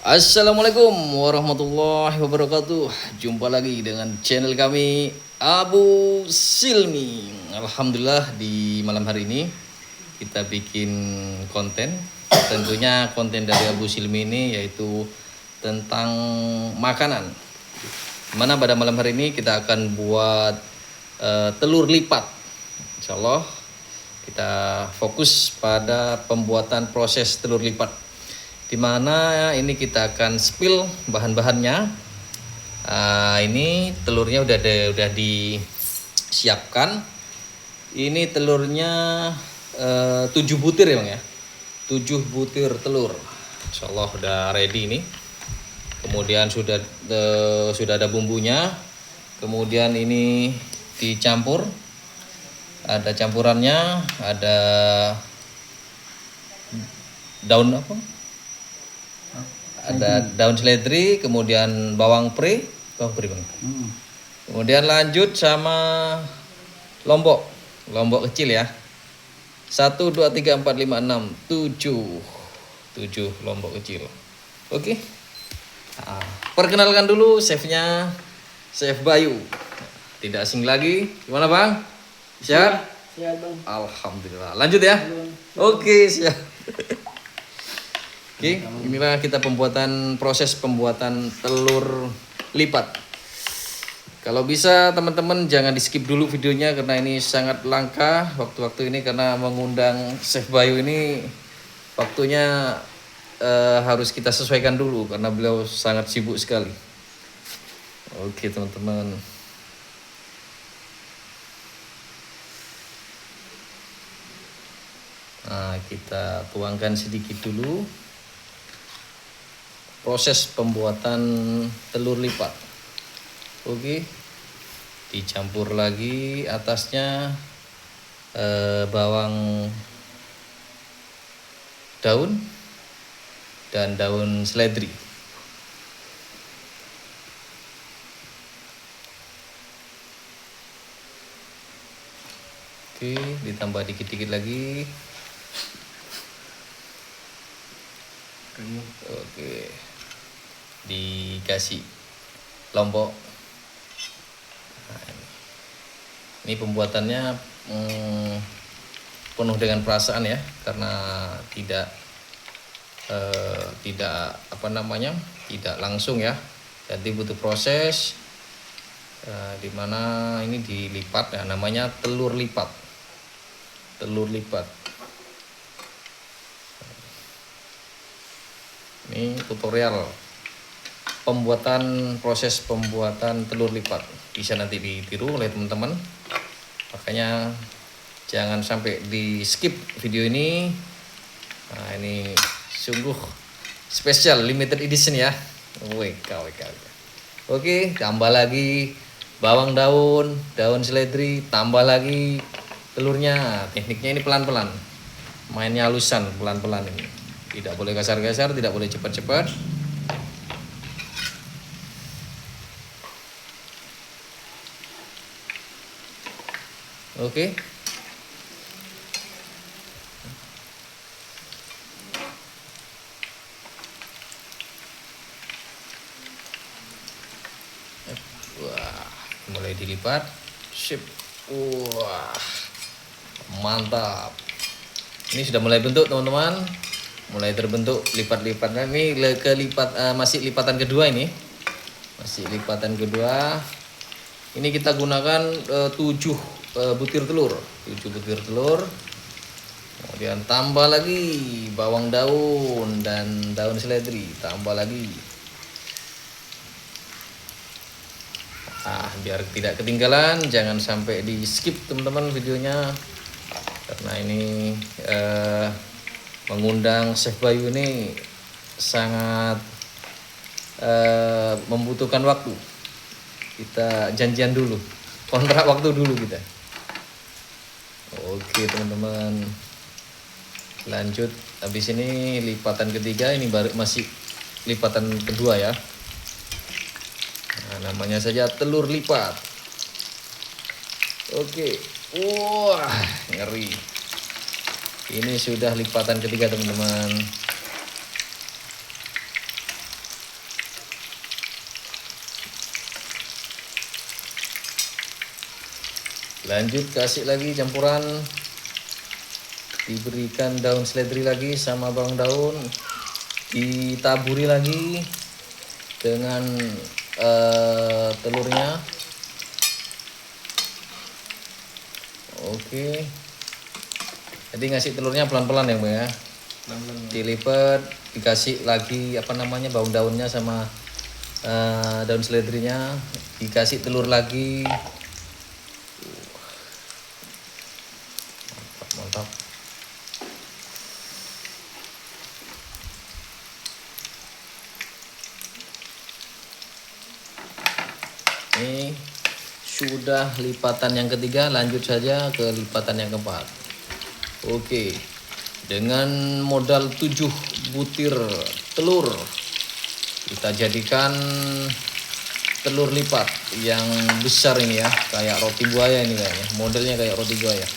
Assalamualaikum warahmatullahi wabarakatuh. Jumpa lagi dengan channel kami Abu Silmi. Alhamdulillah di malam hari ini kita bikin konten. Tentunya konten dari Abu Silmi ini yaitu tentang makanan. Mana pada malam hari ini kita akan buat telur lipat. Insya Allah kita fokus pada pembuatan proses telur lipat, di mana ini kita akan spill bahan-bahannya. Ini telurnya udah disiapkan. Ini telurnya 7 butir ya Bang ya. 7 butir telur. Insyaallah udah ready ini. Kemudian sudah ada bumbunya. Kemudian ini dicampur. Ada campurannya, ada daun apa? Ada daun seledri, kemudian bawang pre Bang. Kemudian lanjut sama lombok kecil ya. 1 2 3 4 5 6 7 lombok kecil. Oke. Nah, perkenalkan dulu chefnya, Chef Bayu. Tidak asing lagi. Gimana Bang? Siap? Siap Bang. Alhamdulillah. Lanjut ya. Oke, siap. Oke, inilah kita proses pembuatan telur lipat. Kalau bisa teman-teman jangan di skip dulu videonya karena ini sangat langka waktu-waktu ini, karena mengundang Chef Bayu ini waktunya harus kita sesuaikan dulu karena beliau sangat sibuk sekali. Oke teman-teman. Nah, kita tuangkan sedikit dulu proses pembuatan telur lipat. Oke, dicampur lagi atasnya bawang daun dan daun seledri. Oke, ditambah dikit-dikit lagi. Oke, dikasih lombok. Nah, ini pembuatannya penuh dengan perasaan ya, karena tidak tidak langsung ya, jadi butuh proses. Dimana ini dilipat ya, namanya telur lipat. Ini tutorial proses pembuatan telur lipat, bisa nanti ditiru oleh teman-teman. Makanya jangan sampai di skip video ini. Nah, ini sungguh spesial limited edition ya. WK. Oke, tambah lagi bawang daun seledri, tambah lagi telurnya. Tekniknya ini pelan-pelan, mainnya halusan pelan-pelan ini. Tidak boleh kasar-kasar, tidak boleh cepat-cepat. Oke. Wah, mulai dilipat. Sip. Wah, mantap. Ini sudah mulai bentuk teman-teman. Mulai terbentuk lipat-lipatnya. Ini masih lipatan kedua ini. Masih lipatan kedua. Ini kita gunakan 7 butir telur. 7 butir telur. Kemudian tambah lagi bawang daun dan daun seledri, tambah lagi. Biar tidak ketinggalan, jangan sampai di skip teman-teman videonya, karena ini mengundang Chef Bayu ini sangat membutuhkan waktu. Kita janjian dulu, kontrak waktu dulu kita. Oke teman-teman, lanjut. Habis ini lipatan ketiga, ini baru masih lipatan kedua ya. Nah, namanya saja telur lipat. Oke. Wah, ngeri. Ini sudah lipatan ketiga teman-teman. Lanjut kasih lagi campuran, diberikan daun seledri lagi sama bawang daun, ditaburi lagi dengan telurnya. Oke, jadi ngasih telurnya pelan-pelan ya Bang ya, dilipat, dikasih lagi bawang daunnya sama daun seledrinya, dikasih telur lagi. Mantap. Ini sudah lipatan yang ketiga, lanjut saja ke lipatan yang keempat. Oke, dengan modal 7 butir telur, kita jadikan telur lipat yang besar ini ya, kayak roti buaya ini kayaknya, modelnya kayak roti buaya.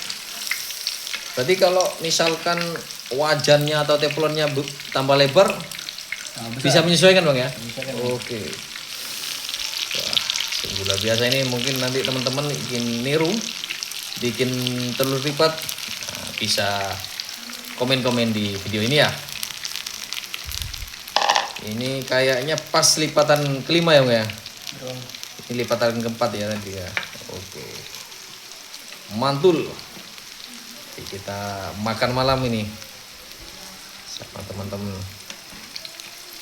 Berarti kalau misalkan wajannya atau teflonnya tambah lebar, bisa menyesuaikan Bang ya? Oke. Gula biasa ini mungkin nanti teman-teman ingin niru bikin telur lipat, bisa komen-komen di video ini ya. Ini kayaknya pas lipatan kelima ya Bang ya. Ini lipatan keempat ya nanti ya. Oke, mantul. Oke, kita makan malam ini sama teman-teman.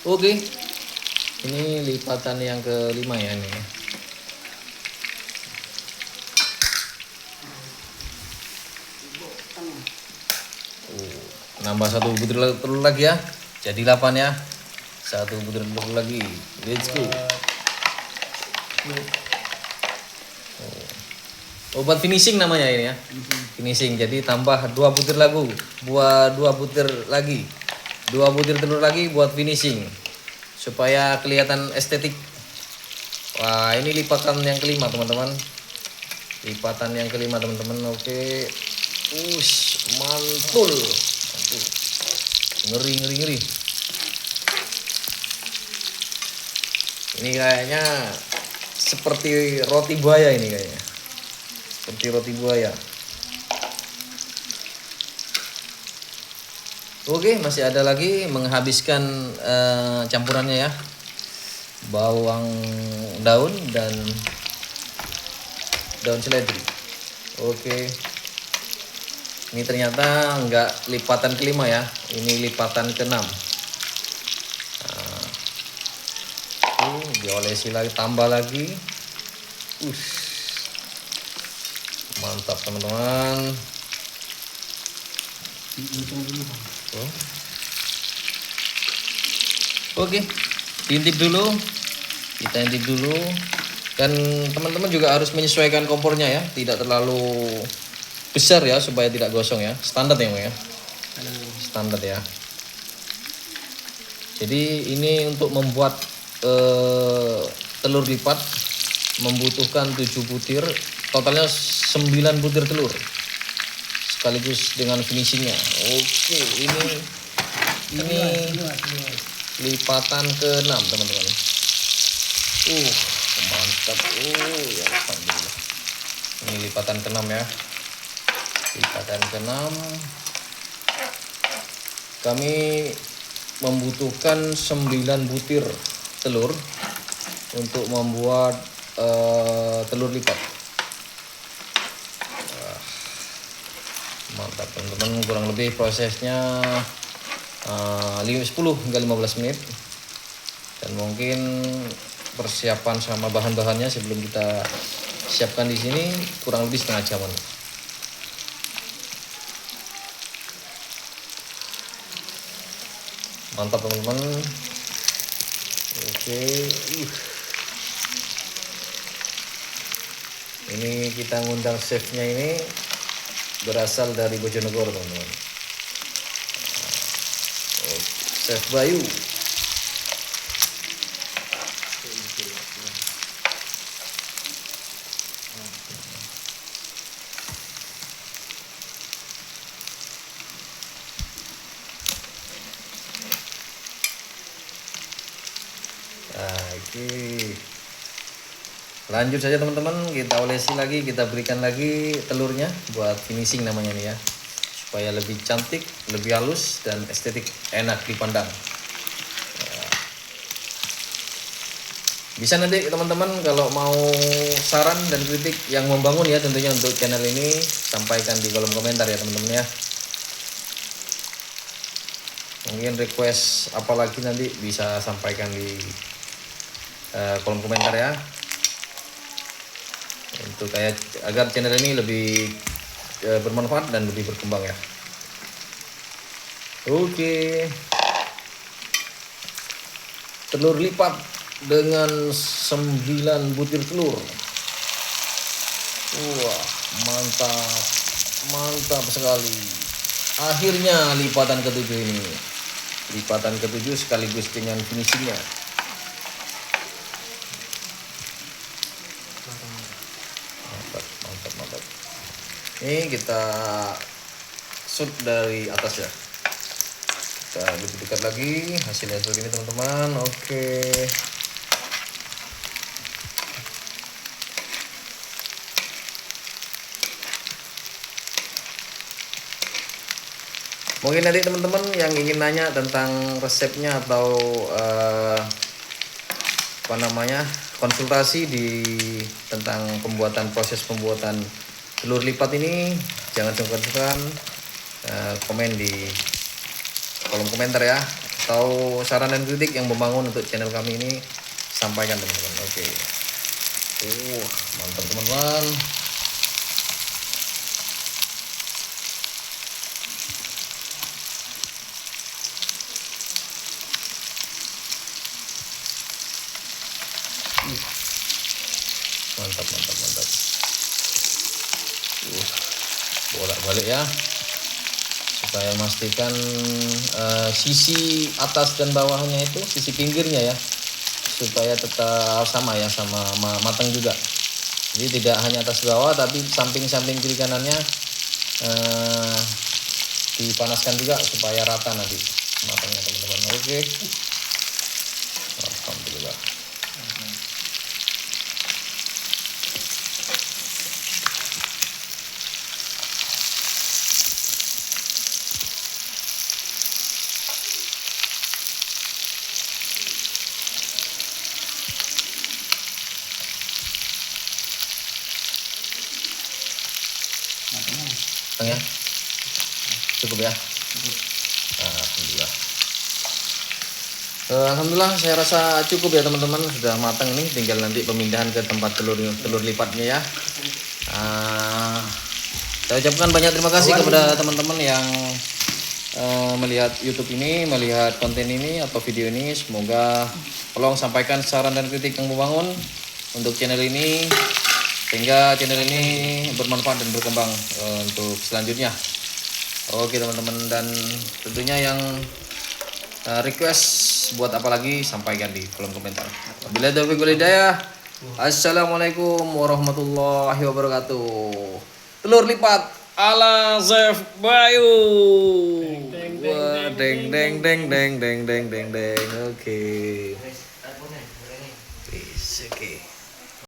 Oke, ini lipatan yang kelima ya ini. Nambah 1 butir telur lagi ya, jadi 8 ya. 1 butir telur lagi, let's go. Buat finishing namanya ini ya, finishing. Jadi tambah 2 butir lagu, buat 2 butir lagi, 2 butir telur lagi buat finishing supaya kelihatan estetik. Wah, ini lipatan yang kelima teman-teman, lipatan yang kelima teman-teman. Oke, mantul. Ngeri. Ini kayaknya seperti roti buaya ini kayaknya. Seperti roti buaya. Oke, masih ada lagi menghabiskan campurannya ya. Bawang daun dan daun seledri. Oke. Ini ternyata enggak lipatan kelima ya, ini lipatan keenam. Diolesi lagi, tambah lagi. Mantap teman-teman. Oke, diintip dulu. Kita intip dulu. Dan teman-teman juga harus menyesuaikan kompornya ya, tidak terlalu besar ya supaya tidak gosong ya, standar ya Bang ya, standar ya. Jadi ini untuk membuat telur lipat membutuhkan 7 butir, totalnya 9 butir telur sekaligus dengan finishingnya. Oke, ini lipatan ke-6 teman-teman. Mantap. Ya alhamdulillah. Ini lipatan ke-6 ya. Lipatan ke-6, kami membutuhkan 9 butir telur untuk membuat telur lipat. Mantap teman-teman, kurang lebih prosesnya 10 hingga 15 menit. Dan mungkin persiapan sama bahan-bahannya sebelum kita siapkan di sini kurang lebih setengah jaman. Mantap teman-teman. Oke. Ini kita ngundang chefnya, ini berasal dari Bojonegoro teman-teman. Chef Bayu. Oke. Lanjut saja teman-teman, kita olesi lagi, kita berikan lagi telurnya buat finishing namanya nih ya, supaya lebih cantik, lebih halus dan estetik, enak dipandang. Bisa nanti teman-teman kalau mau saran dan kritik yang membangun ya tentunya untuk channel ini, sampaikan di kolom komentar ya teman-teman ya. Mungkin request apalagi nanti bisa sampaikan di kolom komentar ya, untuk kayak agar channel ini lebih bermanfaat dan lebih berkembang ya. Oke, telur lipat dengan 9 butir telur. Wah, mantap sekali. Akhirnya lipatan ke-7 ini, lipatan ke-7 sekaligus dengan finishingnya. Mantap. Ini kita shoot dari atas ya, kita lebih dekat lagi, hasilnya seperti ini teman-teman. Oke, mungkin nanti teman-teman yang ingin nanya tentang resepnya atau konsultasi tentang proses pembuatan telur lipat ini, jangan sungkan-sungkan komen di kolom komentar ya, atau saran dan kritik yang membangun untuk channel kami ini, sampaikan teman-teman. Oke. Mantap teman-teman. Mantap. Bolak-balik ya, supaya memastikan sisi atas dan bawahnya itu, sisi pinggirnya ya, supaya tetap sama ya, sama matang juga. Jadi tidak hanya atas bawah, tapi samping-samping kiri kanannya dipanaskan juga supaya rata nanti matangnya teman-teman. Oke. Alhamdulillah. Ya, cukup ya. Alhamdulillah saya rasa cukup ya teman-teman, sudah matang ini, tinggal nanti pemindahan ke tempat telur lipatnya ya. Saya ucapkan banyak terima kasih kepada teman-teman yang melihat YouTube ini, melihat konten ini atau video ini. Semoga tolong sampaikan saran dan kritik yang membangun untuk channel ini, sehingga channel ini bermanfaat dan berkembang untuk selanjutnya. Oke teman-teman, dan tentunya yang request buat apa lagi, sampaikan di kolom komentar. Wabillahi taufiq wal hidayah. Assalamualaikum warahmatullahi wabarakatuh. Telur lipat ala Chef Bayu. Deng. Oke. Oke.